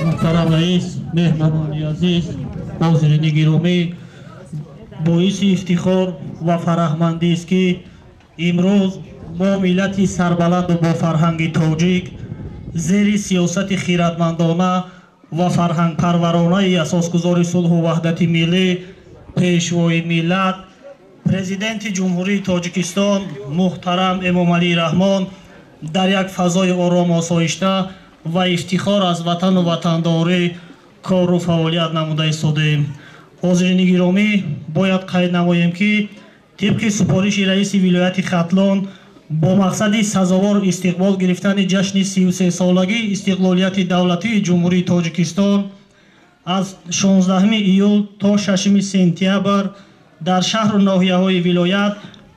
محترم رئیس، مهمانان عزیز، حاضرین گرامی، باعث افتخار و فرحمندی است که امروز ما ملت سربلند و با فرهنگ تاجیک زیر سیاست خیرتمندانه و فرهنگ پرورانه اساسگذار صلح و وحدت ملی پیشوای ملت پرزیدنت جمهوری تاجیکستان محترم امامعلی رحمان در یک فضای آرام آسایشته و افتخار از وطن و وطنداری کار و فعالیت نموده ایستادیم. حاضرین گرامی، باید قید نماییم که طبق سپارش رئیس ولایت ختلان با مقصد سزاوار استقبال گرفتن جشن 33 سالگی استقلالیت دولتی جمهوری تاجیکستان از 16 ایول تا 6 سپتامبر در شهر و ناحیه‌های ولایت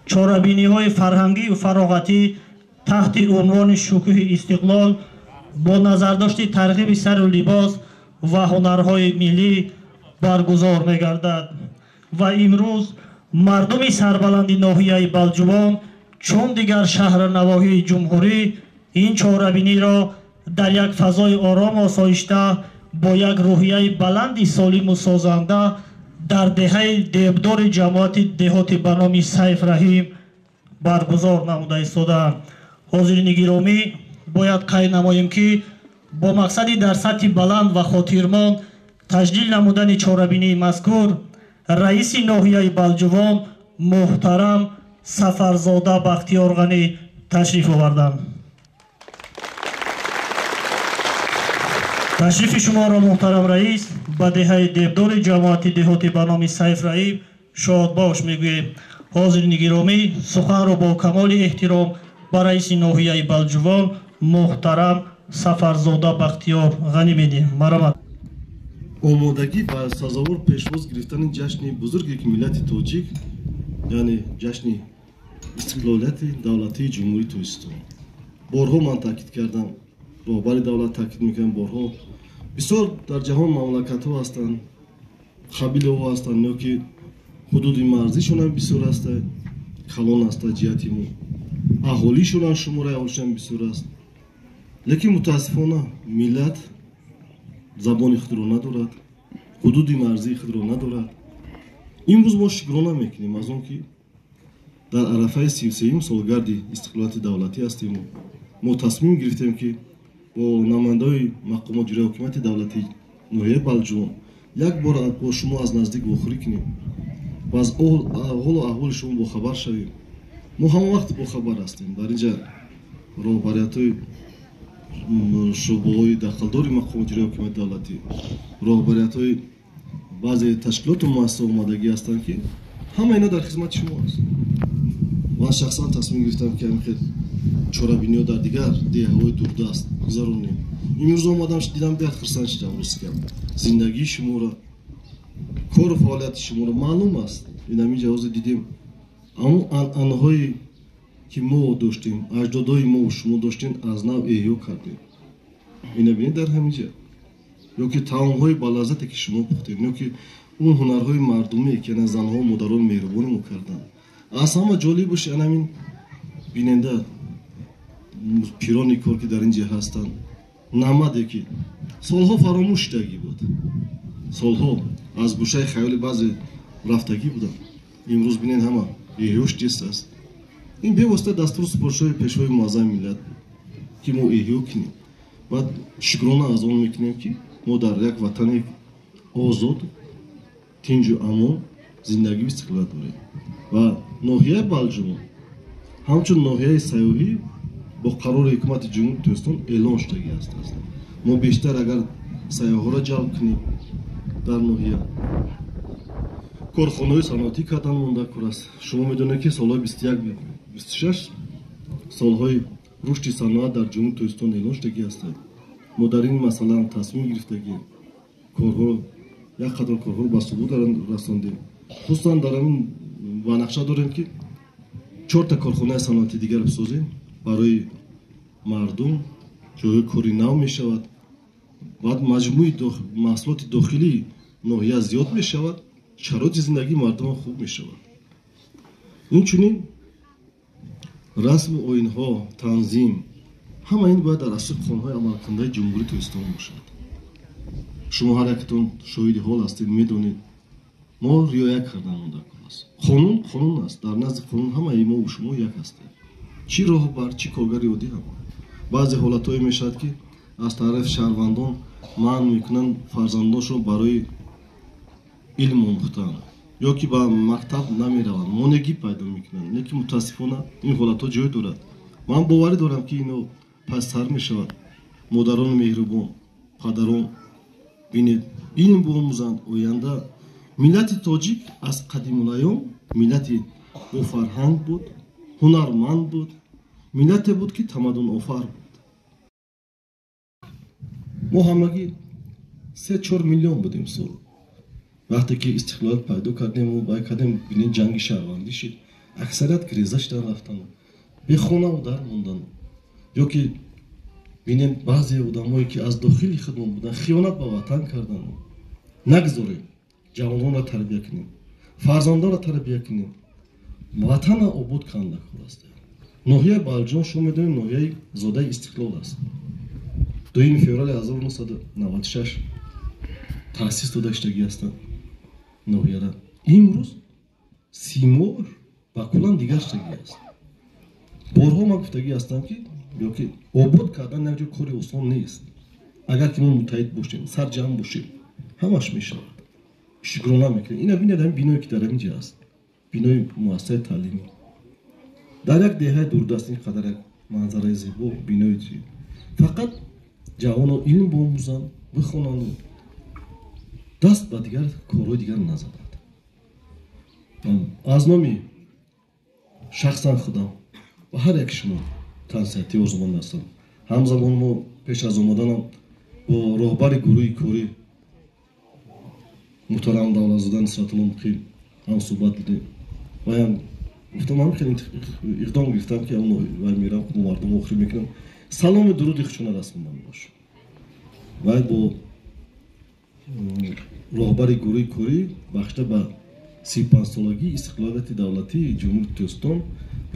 چاره‌بینی‌های فرهنگی و فراغتی تحت عنوان شکوه استقلال با نظرداشت ترغیب سر و لباس و هنرهای ملی برگزار می‌گردد و امروز مردم سربلند ناحیه بلجوان چون دیگر شهر نواحی جمهوری این چاره‌بینی را در یک فضای آرام آسایشته با یک روحیه بلند سالم و سازنده در دهه دیبدار جماعت دهات به نام سیف رحیم برگزار نموده ایستادند. حاضرین گرامی، باید قید نماییم که با مقصدی در سطح بلند و خاطرمان تجلیل نمودن چاره‌بینی مذکور رئیس ناحیه بلجوان محترم سفرزاده بختیار غنی تشریف آوردند. تشریف شما را محترم رئیس به دهه دیبدار جماعت دهات به نام سیف رحیم شاد باش میگوییم. حاضرین گرامی، سخن را با کمال احترام به رئیس ناحیه بلجوان محترم سفرزاده بختیار غنی میدیم. مرحبا. آمادگی با سزاوار پیشواز گرفتن جشن بزرگی که ملت تاجیک یعنی جشن استقلالیت دولتی جمهوری تاجیکستان بارها من تاکید کردم، رهبر دولت تاکید میکنم، بارها بسیار در جهان مملکت ها هستند، قبیله ها هستند یا که حدود مرزیشون هم بسیار است، کلان است جهتی مو اهالیشون هم شماره اهالیشون بسیار است، لیکن متاسفانه ملت زبان خود را ندارد، حدود مرزی خود را ندارد. امروز ما شکرانه میکنیم از اون که در عرفه 33 سالگرد استقلالیت دولتی هستیم. ما تصمیم گرفتیم که با نمایندگان مقامات جوری حکومت دولتی ناحیه بلجوان یک بار با شما از نزدیک واخوری کنیم و از حال و احوال شما با خبر شویم. ما همه وقت با خبر هستیم. در اینجا راهبری‌های شعبه‌های دخلداری مقامات جوری حکومت دولتی، راهبری‌های بعضی تشکیلات و مؤسسات آمادگی هستند که همه اینا در خدمت شما است. من شخصا تصمیم گرفتم که همین چاره‌بینی‌ها در دیگر دهه‌های دوردست گذرانیم. امروز اومدم دیدم بیاد خرسان شدم روزکم زندگی شما را، کار و فعالیت شما را معلوم است. این همین جواز دیدیم اما آنهایی که ما داشتیم، اجدادای ما و شما داشتین از نو احیا کردیم. این ببینید در همینجا یا که طعام‌های بالذاتی که شما پختید یا که اون هنرهای مردمی که زنها و مادران مهربانی می‌کردند. از همه جالب باشه همین بیننده پیرانی کار که در اینجا هستند نماده که سالها فراموش شدگی بود، سالها از گوشه خیال بعضی رفتگی بودن، امروز بینید همه احیاش جست است. این بی‌واسطه دستور سپارش‌های پیشوای معظم ملت که ما احیا کنیم و شکرانه از آن میکنیم که ما در یک وطن آزاد تنج و امان زندگی و استقلال داریم و ناحیه بلجوان همچون ناحیه سیاحی با قرار حکومت جمهوری تاجیکستان اعلان شدگی است. ما بیشتر اگر سیاح‌ها را جلب کنیم در ناحیه کارخانه‌های صنعتی کردن مونده کار است. شما میدونید که سالهای 21-26 سالهای رشد صنعت در جمهوری تاجیکستان اعلان شدگی است. ما در این مثلا تصمیم گرفتگی کارها یک قدر کارها به ثبوت رساندیم. خصوصا در این نقشه داریم که 4 تا کارخانه صنعتی دیگر بسازیم برای مردم جای کاری نو می شود. بعد مجموعی محصولات داخلی ناحیه زیاد می شود، شرایط زندگی مردم خوب می شود. اینچنین رسم و آیین‌ها، تنظیم همه این باید در اصل قانون‌های عملکننده جمهوری تاجیکستان باشد. шумо ҳар якатон шоҳиди ҳол ҳастед, медонед мо риоя кардан монда аст. қонун қонун аст. Дар назди қонун ҳамаи мо шумо як ҳастед. чӣ роҳбар, чӣ коргари оддӣ ҳама. баъзе ҳолатҳое мешавад ки аз тарафи шаҳрвандон манъ мекунанд фарзандонашон барои илм омӯхтан ё ки ба мактаб намераванд, монегӣ пайдо мекунанд. лекин мутаассифона ин ҳолатҳо ҷой дорад. ман боварӣ дорам ки ино пастар мешавад. модарони меҳрубон, падарон бинед илм биомӯзанд. оянда миллати тоҷик аз қадимулайём миллати бо фарҳанг буд, ҳунарманд буд, миллате буд ки тамаддунофар буд. мо ҳамагӣ 3-4 миллион будем сол. вақте ки истиқлолият пайдо кардем, бай кардем, бинед ҷанги шаҳрвандӣ шид. аксарият гиреза шидан рафтан, бехонаву дар мондан. ё ки бинед баъзе одамое ки аз дохили хидмат буданд, хиёнат ба ватан кардан. нагзорем ҷавононро тарбия кунем, фарзандонро тарбия кунем, ватанро обод кунанда кор аст. ноҳияи Балҷон шумо медонед ноҳияи зодаи истиқлол аст. 2 феврали 1996 таъсис дода иштагӣ ҳастанд ноҳияра. имрӯз симор ба кулан дигар иштагӣ аст. борҳо ман гуфтагӣ ҳастам ки ё ки обод кардан як ҷо кори осон нест. агар ки мо муттаҳид бошем, сарҷамъ бошем, ҳамаш мешавад. шукрона мекунем. ина бинед ҳамин биное ки дар ин ҷо аст, бинои муассисаи таълимӣ. дар як деҳаи дурдаст ин қадар як манзараи зебо, бинои ҷиддӣ. фақат ҷавонон илм биомӯзанд, бихонанд, даст ба дигар корҳои дигар назананд. аз номи шахсан худам ба ҳар яки шумо тансиҳатӣ орзуманд ҳастам. ҳамзамон мо пеш аз омаданам бо роҳбари гурӯҳи корӣ муҳтарам давлатзода нисратулло муқим ҳам суҳбат дидем. ваям гуфтам ҳам хеле иқдом гирифтам ки вай мерам мо мардум охир мекунам. саломи дуруди хушона расмондан бош. вай бо роҳбари гурӯҳи корӣ бахшида ба 35-солагии истиқлолияти давлатии ҷумҳурии Туркистон,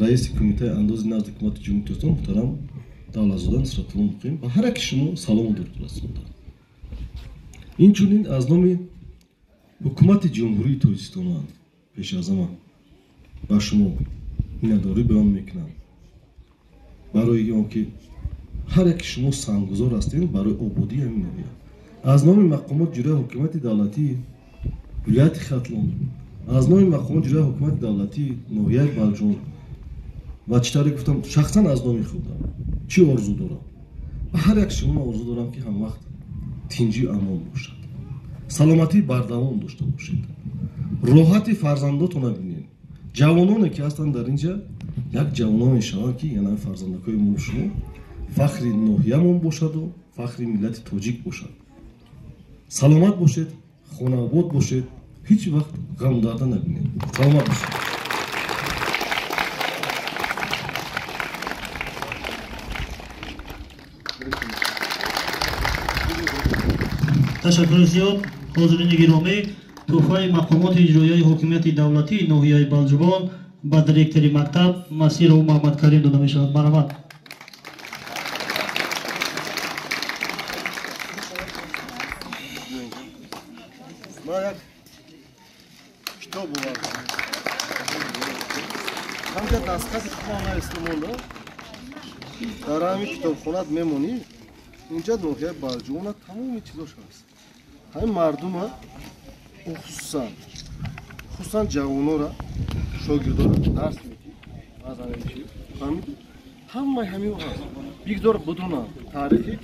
раиси кумитаи андози назди ҳукумати ҷумҳурии Туркистон муҳтарам давлатзода нисратулло муқим ба ҳар яки шумо салому дуруд расондам. инчунин аз номи ҳукумати ҷумҳурии Тоҷикистон пеш аз ҳама ба шумо миннатдорӣ баён мекунам барои он ки ҳар яки шумо сангузор ҳастед барои ободии ҳамин ноҳия. аз номи мақомот ҷӯраи ҳокимияти давлатии вилояти Хатлон, аз номи мақомот ҷӯраи ҳокимияти давлатии ноҳияи Балҷон ва чӣ тавре гуфтам, шахсан аз номи худам чӣ орзу дорам? ба ҳар як шумо орзу дорам ки ҳамвақт тинҷию амон бошад, саломатии бардавом дошта бошед, роҳати фарзандотонро бинед. ҷавононе ки ҳастанд дар ин ҷо як ҷавонон мешаванд ки яъне фарзандакои мо шумо фахри ноҳиямон бошаду фахри миллати тоҷик бошад. саломат бошед, хонаобод бошед, ҳеҷ вақт ғаму дарда набинед. саломат бошед. ташаккури зиёд. ҳозирини гиромӣ, тӯҳфаи мақомоти иҷроияи ҳокимияти давлатии ноҳияи Балҷубон ба директори мактаб Масиров Муҳаммадкарим дода мешавад. марҳамат. ман як китоб овардам. ҳамҷа дастхати худам истеъмол дорам. дар ҳамин китобхонат мемонӣ. инҷа ноҳияи Балҷубона тамоми чизош ҳаст. ҳамин мардума хусусан ҷавонора шогирдора дарс мекунанд. ҳамаи ҳамин ҳаст. бигзор бидунанд таърихи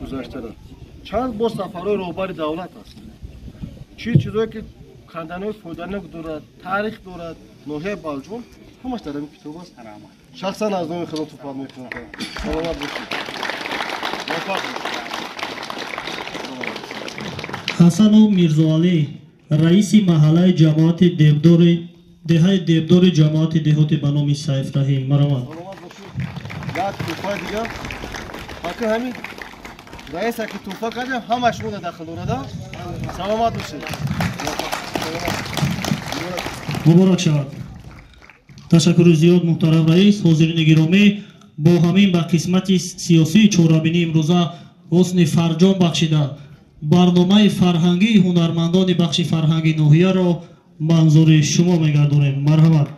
гузаштара. чанд бор сафарҳои роҳбари давлат аст. чӣ чизое ки канданои фоиданок дорад, таърих дорад, ноҳияи Балҷон ҳамаш дар ҳамин китоб аст. шахсан аз номи худам суҳбат мекунам. саломат бошед. ҳасанов Мирзоалӣ, раиси маҳаллаи ҷамоати деҳаи дебдори ҷамоати деҳоти ба номи Сайф Раҳим. марҳамат. як тӯҳфаи дигар ҳакин ҳамин раиса ки тӯҳфа кардем ҳамаш шумо дохил дорада. саломат бошед. муборак шавад. ташаккури зиёд муҳтарам раис. ҳозирини гиромӣ, бо ҳамин ба қисмати сиёсии чорабинии имрӯза ҳусни фарҷом бахшида барномаи фарҳангии ҳунармандони бахши фарҳанги ноҳияро манзури шумо мегардонем. Марҳамат.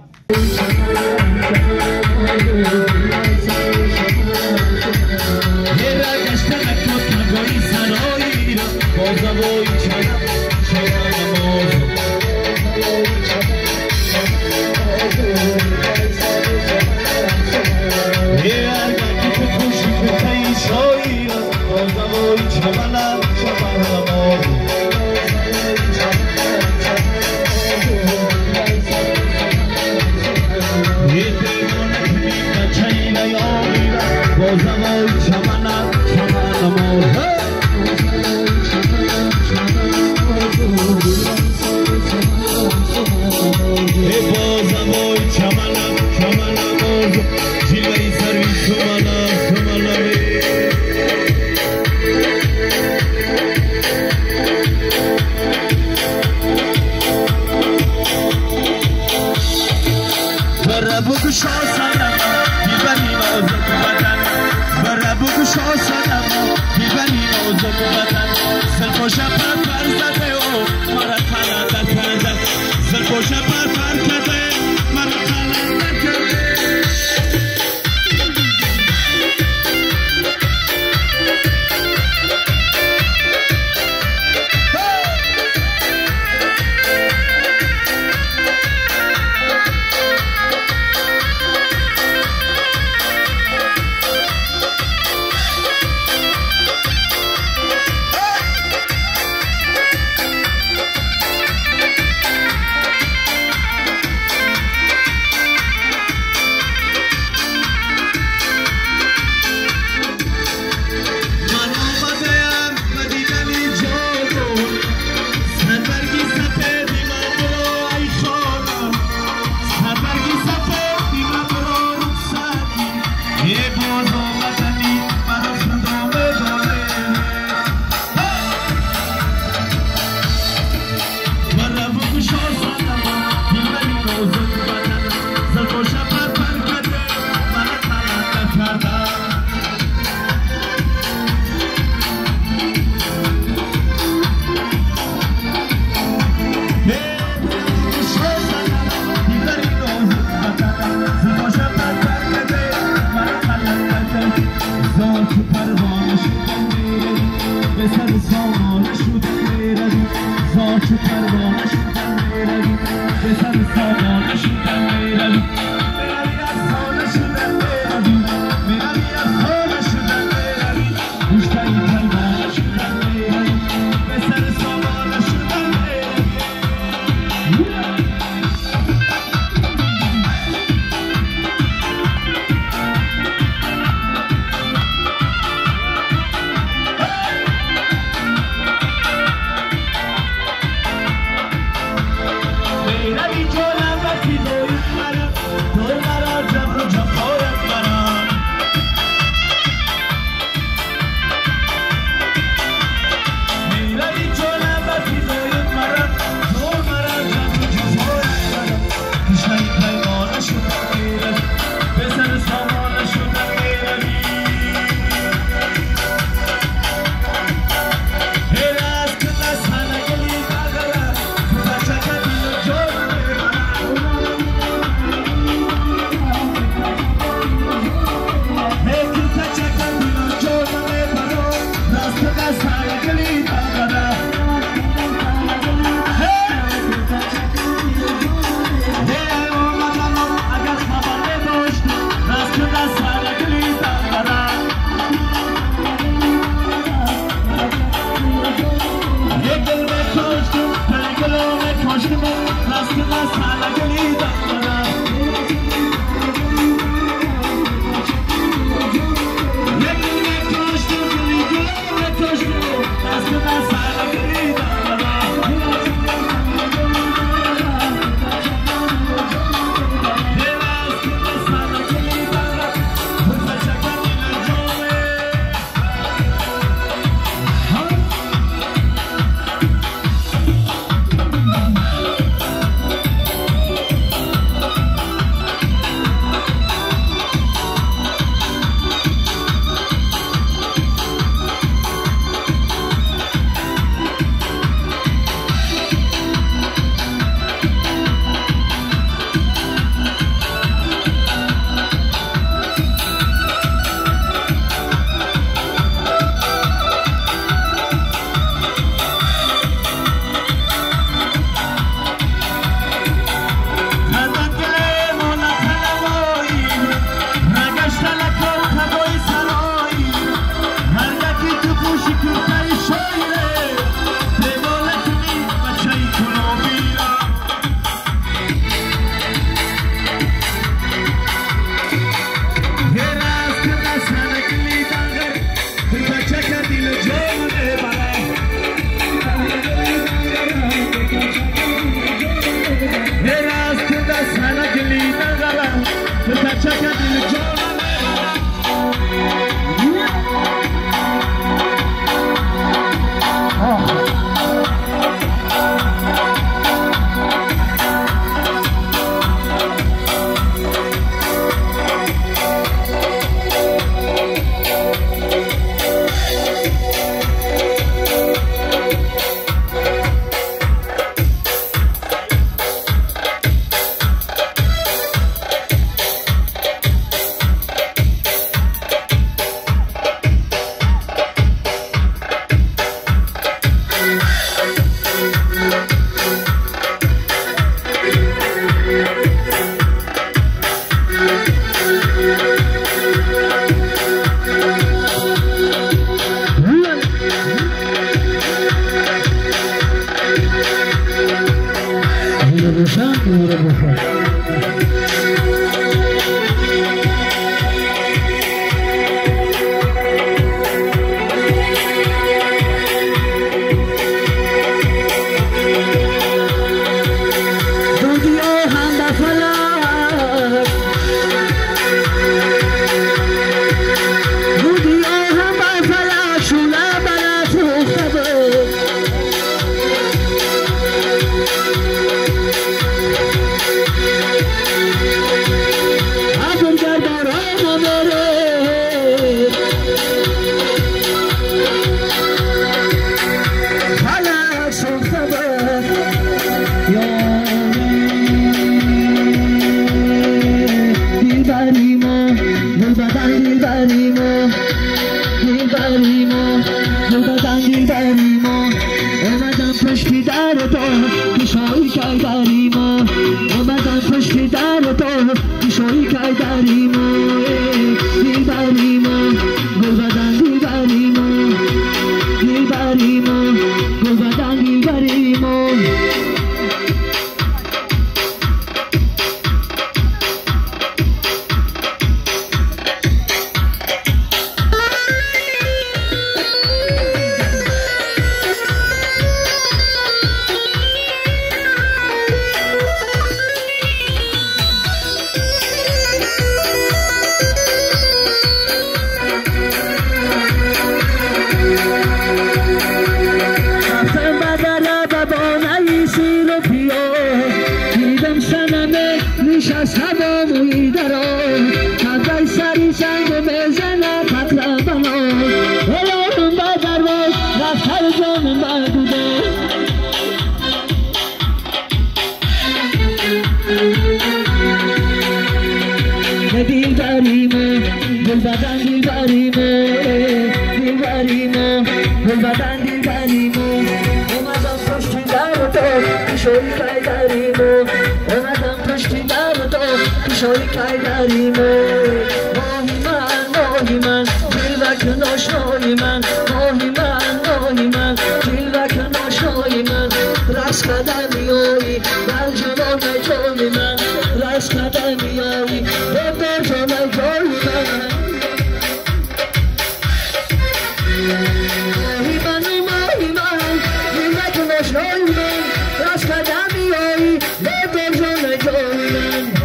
صوفیا دیدم صنمه نشست هواموی درا کبرای سری سنگ بزنه پتر بنا الانم به درواز رفت هر جانم بدوده دل بریمه دل بدن دل بریمه دل بریمه دل بدن دل بریمه اومدم پشتی در تو پیشوی کای دریمه اومدم پشتی در تو پیشوی کای دریمه ماهی من دلوک ناشنای من ماهی من دلوک ناشنای من رس قدمیایی در جوان جای من رس قدمیایی در جوان جای من ماهی من دلوک ناشنای من رس قدمیایی در جوان جای من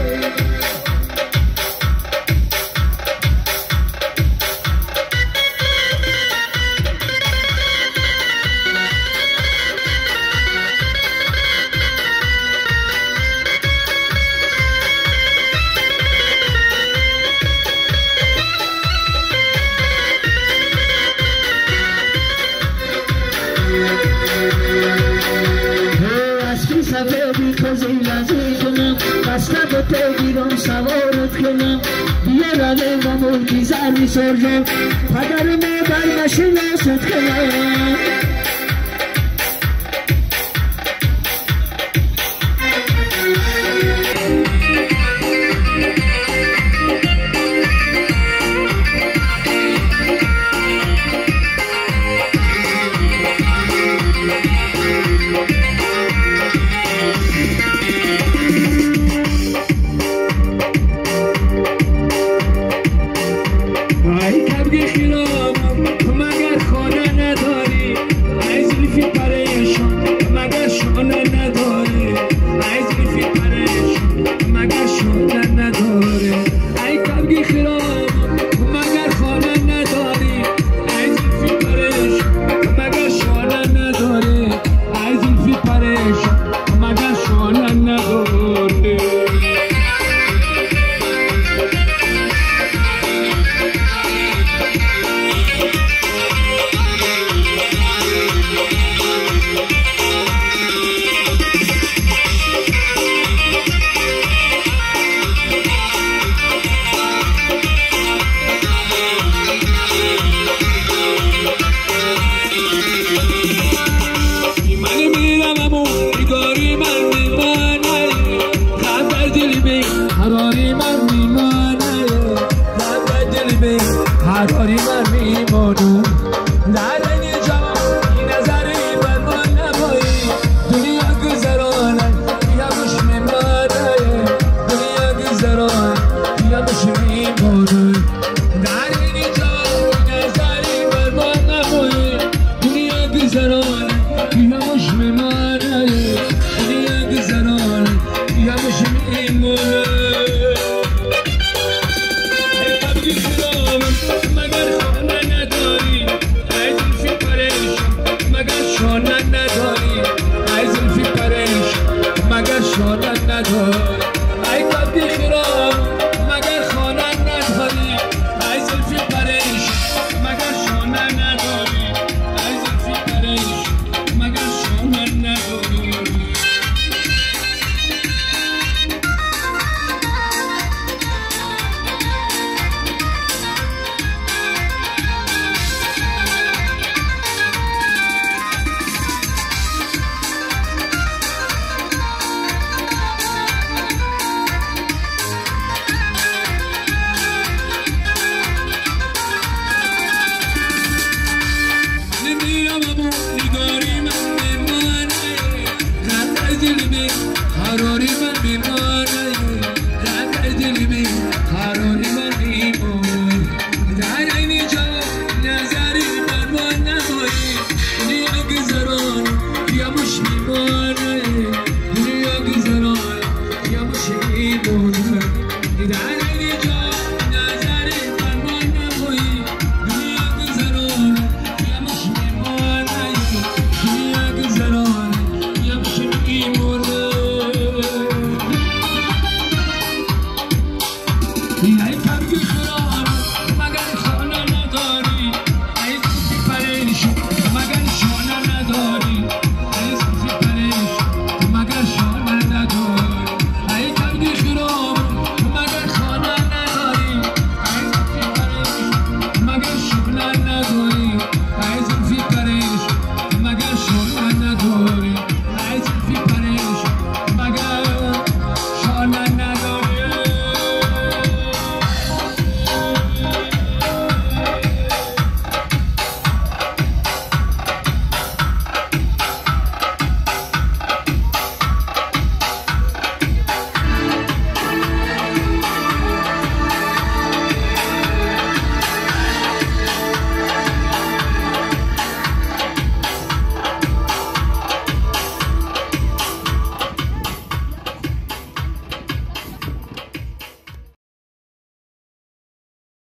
سفیدی خزی لازی کنم بسته با تگیرم سوارت کنم بیا روی و ملکی زرمی سرجم پدرم در مشناست کنم حراری من میمانم لعنی جوان این نظری بر من نمایی دنیا گذرانه بیا مش میمانه دنیا گذرانه بیا مش میمانه لعنی جوان این نظری بر من نمایی دنیا گذرانه بیا مش میمانه دنیا گذرانه بیا مش میمانه ای قبی خرام مگر خانه نداری ای زلفی پریش مگر شانه نداری ای زلفی پریش مگر شانه نداری حراری